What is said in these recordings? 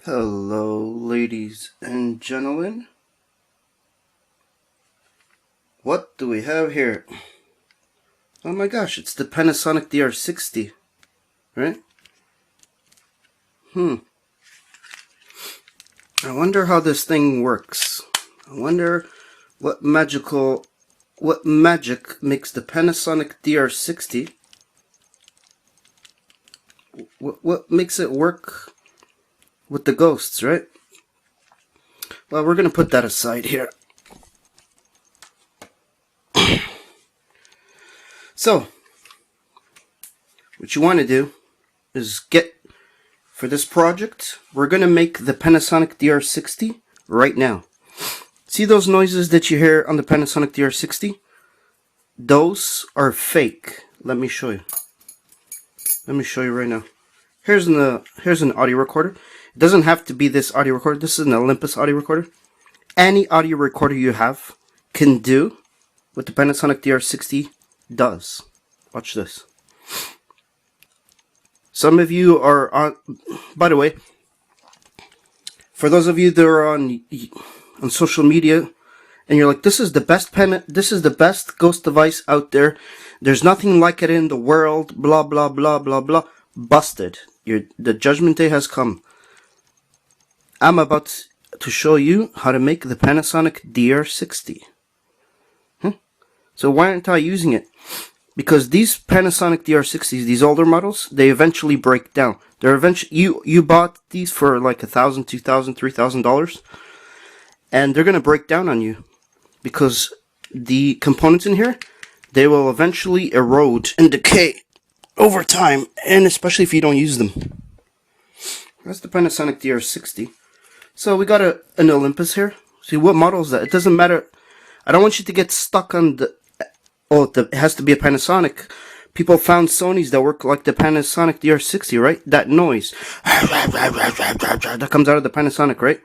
Hello, ladies and gentlemen. What do we have here? Oh my gosh, it's the Panasonic DR60, right? I wonder how this thing works. I wonder what magic makes the Panasonic DR60. What makes it work with the ghosts, right? Well, we're gonna put that aside here. So, what you want to do is for this project, we're going to make the Panasonic DR60 right now. See those noises that you hear on the Panasonic DR60? Those are fake. Let me show you. Let me show you right now. Here's an audio recorder. It doesn't have to be this audio recorder. This is an Olympus audio recorder. Any audio recorder you have can do what the Panasonic DR60 does. Watch this. Some of you are on, by the way, for those of you that are on social media and you're like, this is the best ghost device out there. There's nothing like it in the world, blah blah blah blah blah. Busted. The judgment day has come. I'm about to show you how to make the Panasonic DR60. So why aren't I using it? Because these Panasonic DR60s, these older models, they eventually break down. They're you bought these for like $1,000, $2,000, $3,000, and they're gonna break down on you because the components in here, they will eventually erode and decay over time, and especially if you don't use them. That's the Panasonic DR60. So we got an Olympus here. See, what model is that? It doesn't matter. I don't want you to get stuck on it has to be a Panasonic. People found Sonys that work like the Panasonic DR60, right? That noise that comes out of the Panasonic, right?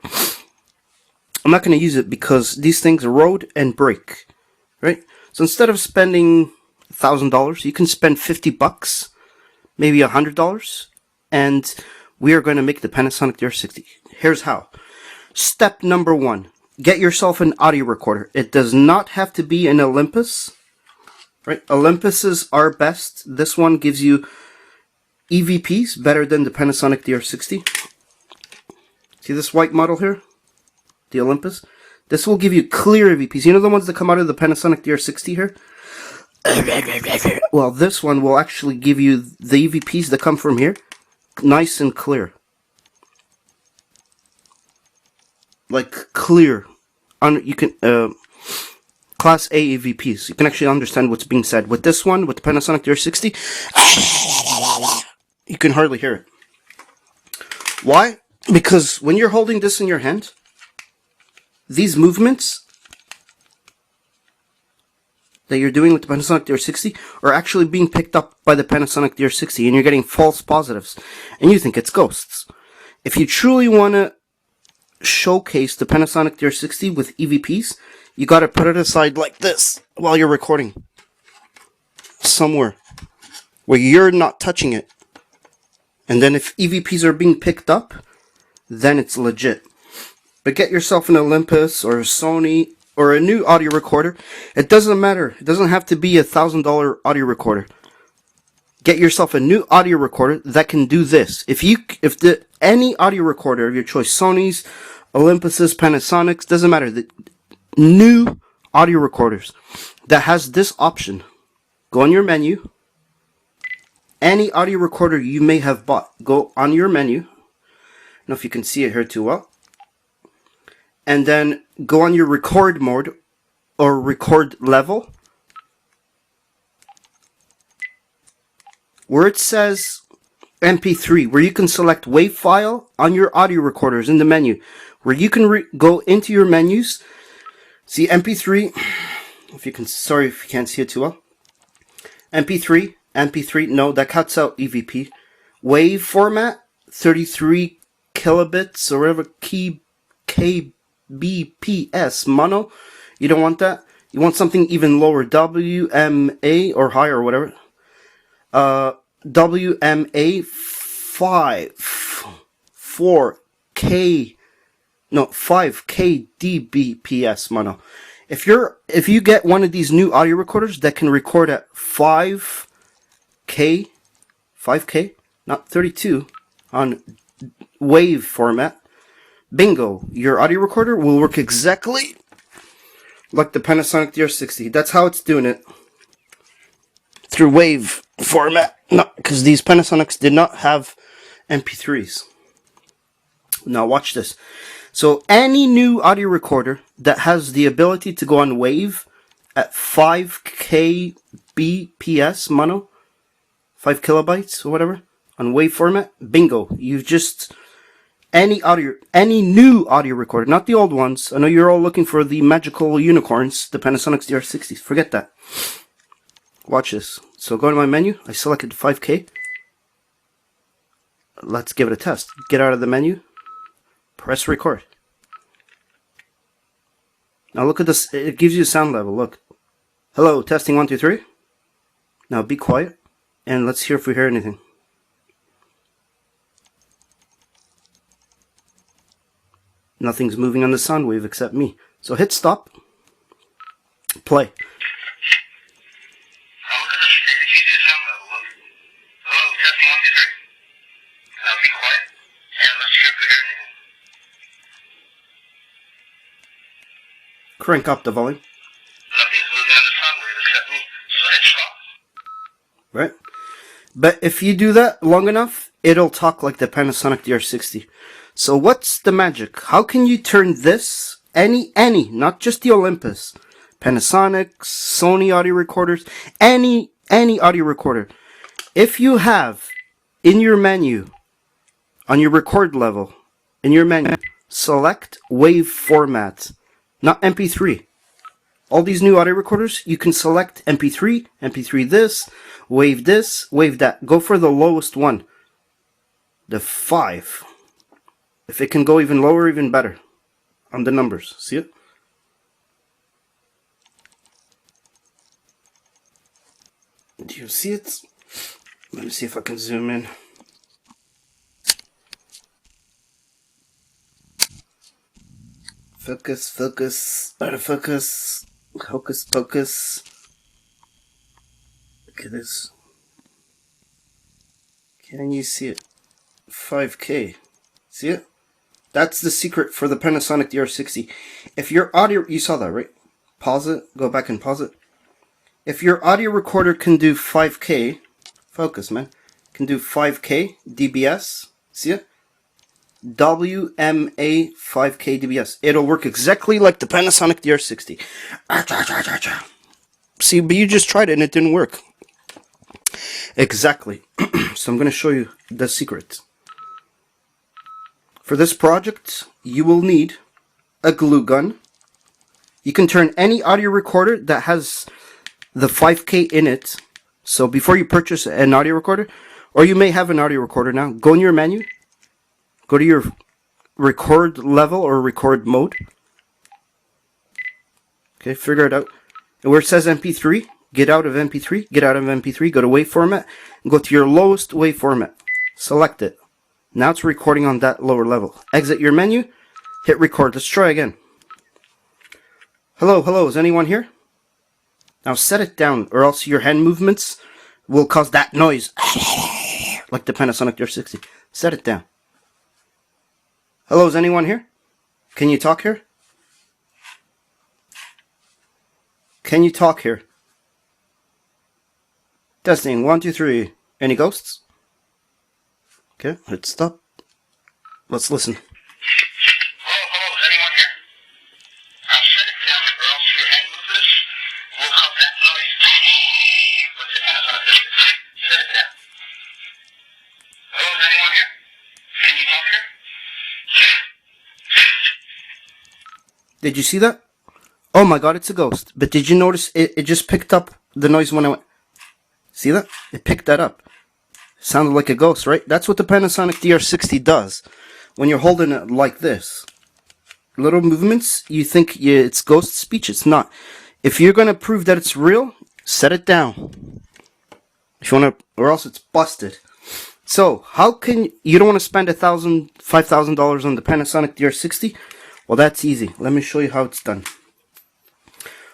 I'm not going to use it because these things erode and break, right? So instead of spending $1,000, you can spend $50, maybe $100, and we are going to make the Panasonic DR60. Here's how. Step number 1. Get yourself an audio recorder. It does not have to be an Olympus. Right? Olympuses are best. This one gives you EVPs better than the Panasonic DR60. See this white model here? The Olympus? This will give you clear EVPs. You know the ones that come out of the Panasonic DR60 here? Well, this one will actually give you the EVPs that come from here nice and clear. Like clear. You can Class A EVPs. You can actually understand what's being said. With this one, with the Panasonic DR60, you can hardly hear it. Why? Because when you're holding this in your hand, these movements that you're doing with the Panasonic DR60 are actually being picked up by the Panasonic DR60, and you're getting false positives, and you think it's ghosts. If you truly want to showcase the Panasonic DR60 with EVPs, you gotta put it aside like this while you're recording. Somewhere where you're not touching it. And then if EVPs are being picked up, then it's legit. But get yourself an Olympus or a Sony or a new audio recorder. It doesn't matter. It doesn't have to be a $1,000 audio recorder. Get yourself a new audio recorder that can do this. Any audio recorder of your choice, Sony's, Olympuses, Panasonics, doesn't matter. The new audio recorders that has this option. Go on your menu. Any audio recorder you may have bought, go on your menu. I don't know if you can see it here too well. And then go on your record mode or record level, where it says MP3, where you can select WAV file on your audio recorders in the menu, where you can go into your menus. See MP3, sorry if you can't see it too well. MP3, no, that cuts out EVP. WAV format, 33 kilobits or whatever, kbps, mono. You don't want that. You want something even lower, WMA or higher or whatever. WMA 4 5K dBps mono. If you get one of these new audio recorders that can record at 5K, not 32, on wave format, bingo, your audio recorder will work exactly like the Panasonic DR60. That's how it's doing it. Through wave format. No, because these Panasonics did not have MP3s. Now watch this. So any new audio recorder that has the ability to go on wave at 5K BPS mono, 5 kilobytes or whatever, on wave format, bingo. You've just, any new audio recorder, not the old ones. I know you're all looking for the magical unicorns, the Panasonic DR60s. Forget that. Watch this. So go to my menu. I selected 5K. Let's give it a test. Get out of the menu. Press record. Now look at this. It gives you a sound level. Look. Hello, testing 1, 2, 3. Now be quiet and let's hear if we hear anything. Nothing's moving on the sound wave except me. So hit stop. Play. Crank up the volume. Nothing's moving on the sound wave except me, so hit stop. Right? But if you do that long enough, it'll talk like the Panasonic DR60. So what's the magic? How can you turn this, any, not just the Olympus, Panasonic, Sony audio recorders, any audio recorder. If you have in your menu, on your record level, in your menu, select wave format. Not MP3. All these new audio recorders, you can select MP3, MP3 this, wave that. Go for the lowest one. The 5. If it can go even lower, even better. On the numbers. See it? Do you see it? Let me see if I can zoom in. Focus, out of focus, hocus pocus. Look at this. Can you see it? 5K. See it? That's the secret for the Panasonic DR60. If your audio, you saw that, right? Pause it, go back and pause it. If your audio recorder can do 5K, focus man, can do 5K dBs, see it? WMA 5K dBs. It'll work exactly like the Panasonic DR60. See, but you just tried it and it didn't work. Exactly. So I'm going to show you the secret. For this project, you will need a glue gun. You can turn any audio recorder that has the 5K in it. So before you purchase an audio recorder, or you may have an audio recorder now, go in your menu. Go to your record level or record mode. Okay, figure it out. And where it says MP3, get out of MP3, get out of MP3, go to wave format, and go to your lowest wave format. Select it. Now it's recording on that lower level. Exit your menu, hit record. Let's try again. Hello, is anyone here? Now set it down, or else your hand movements will cause that noise. Like the Panasonic DR60. Set it down. Hello, is anyone here? Can you talk here? Can you talk here? Testing, 1, 2, 3. Any ghosts? Okay, let's stop. Let's listen. Hello, is anyone here? I'll shut it down, or else your hand movements will cause that noise. What's the Panasonic DR60? Shut it down. Hello, is anyone here? Can you talk here? Did you see that? Oh my god, it's a ghost. But did you notice it just picked up the noise when I went... See that? It picked that up. Sounded like a ghost, right? That's what the Panasonic DR60 does. When you're holding it like this. Little movements, you think it's ghost speech. It's not. If you're going to prove that it's real, set it down. If you want to... Or else it's busted. So, how can you don't want to spend $1,000, $5,000 on the Panasonic DR60? Well, that's easy. Let me show you how it's done.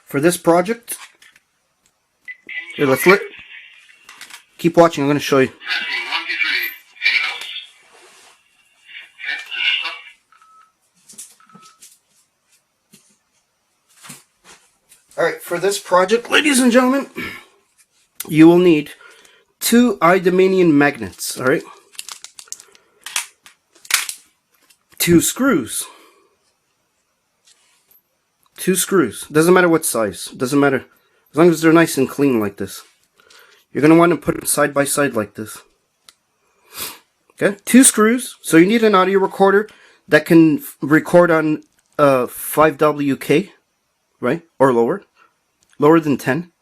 For this project, here, keep watching. I'm going to show you. Alright, for this project, ladies and gentlemen, you will need 2 iodine magnets, alright? 2 screws. 2 screws. Doesn't matter what size. Doesn't matter. As long as they're nice and clean like this. You're going to want to put them side by side like this. Okay? 2 screws. So you need an audio recorder that can record on 5WK, right? Or lower. Lower than 10.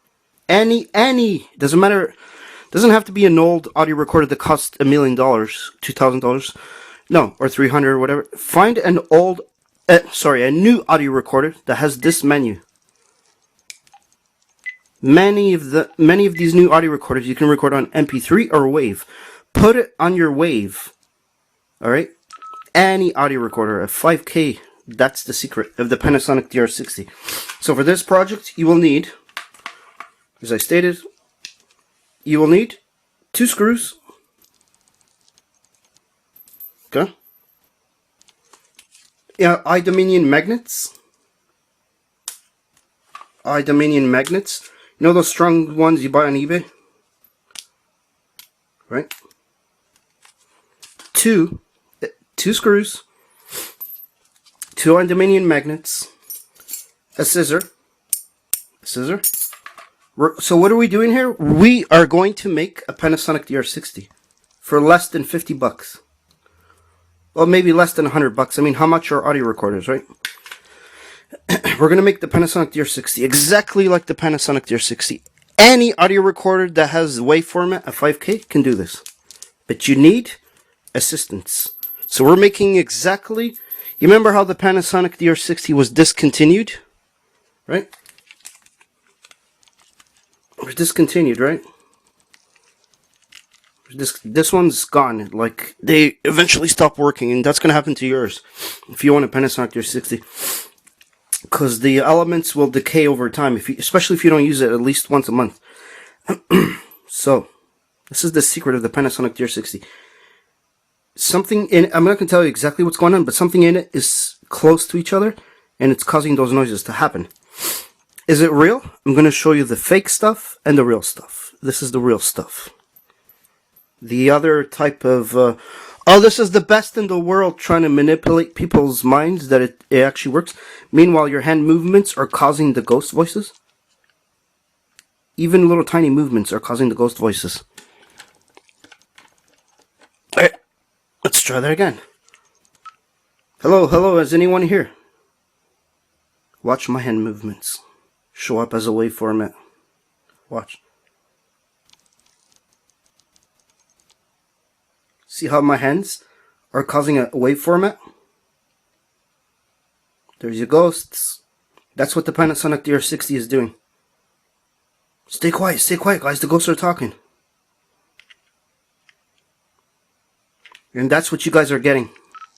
Any. Doesn't matter. Doesn't have to be an old audio recorder that costs $1 million, $2,000. No, or 300 or whatever. Find an a new audio recorder that has this menu. Many of these new audio recorders you can record on MP3 or WAV. Put it on your WAV. Alright? Any audio recorder at 5K. That's the secret of the Panasonic DR60. So for this project, you will need, as I stated, you will need 2 screws. Okay? Yeah, iodine magnets. Iodine magnets. You know those strong ones you buy on eBay? Right? 2 screws. 2 iodine magnets. A scissor. So what are we doing here? We are going to make a Panasonic DR60 for less than 50 bucks. Well, maybe less than 100 bucks. I mean, how much are audio recorders, right? We're going to make the Panasonic DR60 exactly like the Panasonic DR60. Any audio recorder that has WAV format at 5K can do this. But you need assistance. So we're making exactly... You remember how the Panasonic DR60 was discontinued? Right? It was discontinued, right? This one's gone. Like, they eventually stopped working, and that's going to happen to yours if you want a Panasonic DR60. Because the elements will decay over time, especially if you don't use it at least once a month. So, this is the secret of the Panasonic DR60. I'm not going to tell you exactly what's going on, but something in it is close to each other, and it's causing those noises to happen. Is it real? I'm going to show you the fake stuff and the real stuff. This is the real stuff. The other type of, this is the best in the world, trying to manipulate people's minds that it actually works. Meanwhile, your hand movements are causing the ghost voices. Even little tiny movements are causing the ghost voices. Alright, let's try that again. Hello, is anyone here? Watch my hand movements show up as a WAV format. Watch. See how my hands are causing a WAV format? There's your ghosts. That's what the Panasonic DR60 is doing. Stay quiet, guys. The ghosts are talking. And that's what you guys are getting.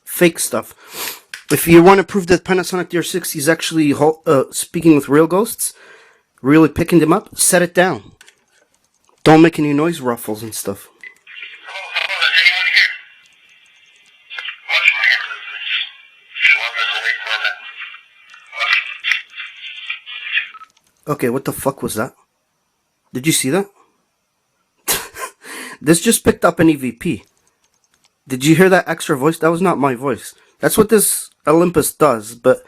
Fake stuff. If you want to prove that Panasonic DR60 is actually speaking with real ghosts, really picking them up, set it down. Don't make any noise ruffles and stuff. Okay, what the fuck was that? Did you see that? This just picked up an EVP. Did you hear that extra voice? That was not my voice. That's what this Olympus does, but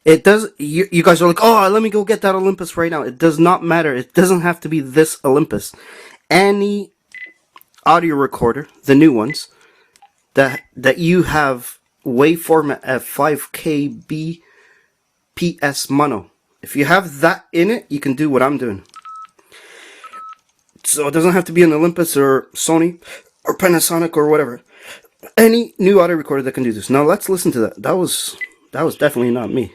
it does... You guys are like, oh, let me go get that Olympus right now. It does not matter. It doesn't have to be this Olympus. Any audio recorder, the new ones, that you have WAV format at 5K BPS mono. If you have that in it, you can do what I'm doing. So it doesn't have to be an Olympus or Sony or Panasonic or whatever. Any new audio recorder that can do this. Now let's listen to that. That was definitely not me.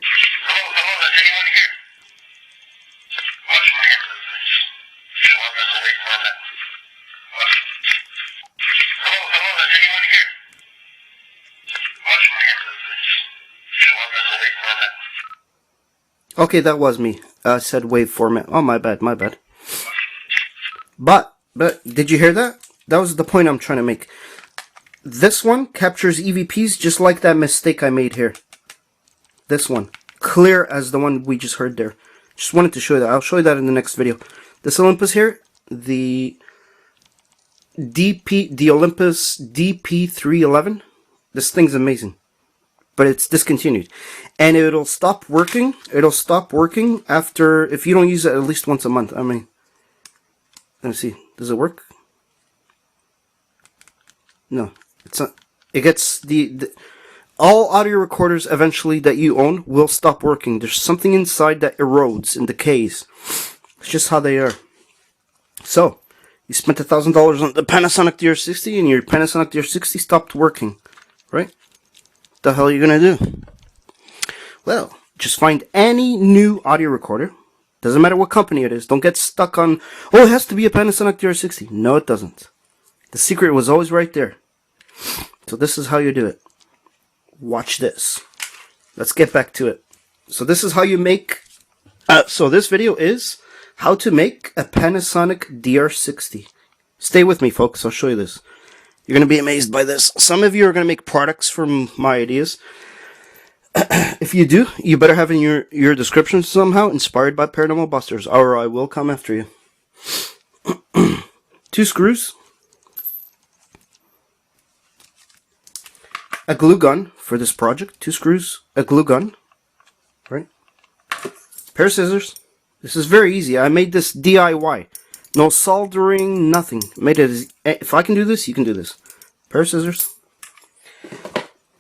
Okay, that was me. I said wave format. Oh, my bad, my bad. But, did you hear that? That was the point I'm trying to make. This one captures EVPs just like that mistake I made here. This one. Clear as the one we just heard there. Just wanted to show you that. I'll show you that in the next video. This Olympus here, the Olympus DP311. This thing's amazing. But it's discontinued. And it'll stop working. It'll stop working after, if you don't use it at least once a month. I mean, let me see. Does it work? No. It's not. It gets all audio recorders eventually that you own will stop working. There's something inside that erodes and decays. It's just how they are. So, you spent $1,000 on the Panasonic DR60 and your Panasonic DR60 stopped working. Right? What the hell are you going to do? Well, just find any new audio recorder. Doesn't matter what company it is. Don't get stuck on, oh, it has to be a Panasonic DR60. No, it doesn't. The secret was always right there. So this is how you do it. Watch this. Let's get back to it. So this is how you make... so this video is how to make a Panasonic DR60. Stay with me, folks. I'll show you this. You're going to be amazed by this. Some of you are going to make products from my ideas. If you do, you better have in your description somehow inspired by Paranormal Busters, or I will come after you. 2 screws. A glue gun for this project. 2 screws, a glue gun. Right? Pair of scissors. This is very easy. I made this DIY. No soldering, nothing. Made it. If I can do this, you can do this. Pair of scissors.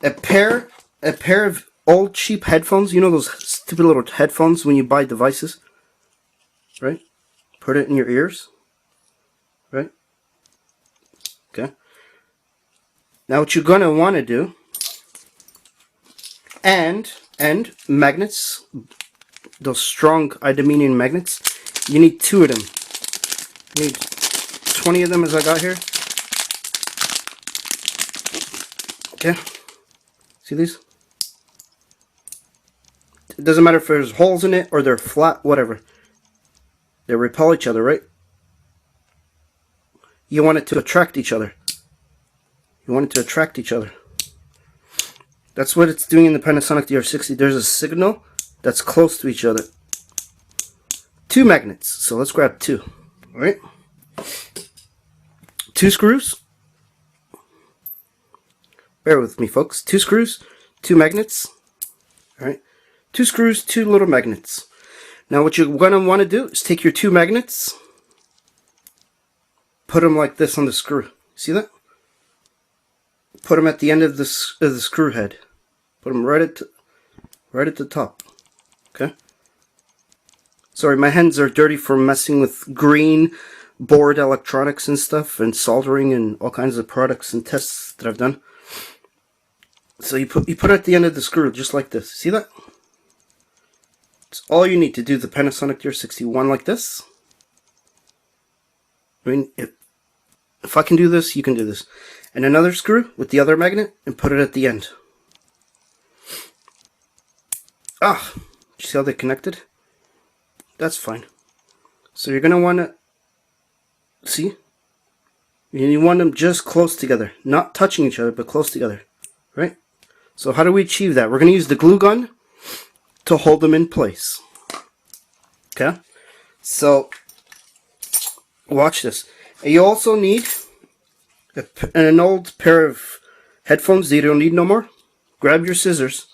A pair of old cheap headphones. You know those stupid little headphones when you buy devices? Right? Put it in your ears. Right? Okay. Now what you're going to want to do, and magnets, those strong aluminium magnets, you need 2 of them. You need 20 of them as I got here. Okay. See these? It doesn't matter if there's holes in it or they're flat, whatever. They repel each other, right? You want it to attract each other. You want it to attract each other. That's what it's doing in the Panasonic DR60. There's a signal that's close to each other. 2 magnets. So let's grab 2. Alright? 2 screws. Bear with me, folks. 2 screws, 2 magnets. Alright? 2 screws, 2 little magnets. Now what you're going to want to do is take your 2 magnets, put them like this on the screw. See that? Put them at the end of the screw head. Put them right at the top. Okay? Sorry, my hands are dirty from messing with green board electronics and stuff, and soldering and all kinds of products and tests that I've done. So you put it at the end of the screw, just like this. See that? It's all you need to do the Panasonic DR60. One like this. I mean, if I can do this, you can do this. And another screw with the other magnet and put it at the end. Ah, you see how they connected? That's fine. So you're going to want to, see? You want them just close together. Not touching each other, but close together. Right? So how do we achieve that? We're going to use the glue gun to hold them in place. Okay? So, watch this. And you also need an old pair of headphones that you don't need no more. Grab your scissors.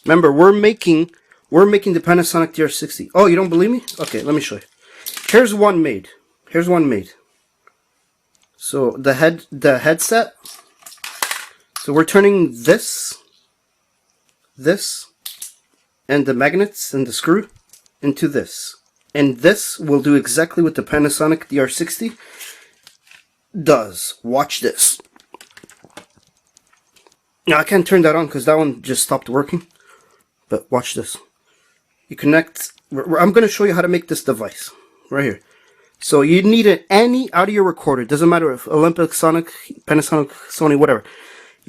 Remember, we're making the Panasonic DR60. Oh, you don't believe me? Okay, let me show you. Here's one made. Here's one made. So the headset. So we're turning this, and the magnets and the screw into this. And this will do exactly what the Panasonic DR60 does. Watch this. Now I can't turn that on because that one just stopped working. But watch this. You connect. I'm going to show you how to make this device right here. So you need any audio recorder. Doesn't matter if Olympic, Sonic, Panasonic, Sony, whatever.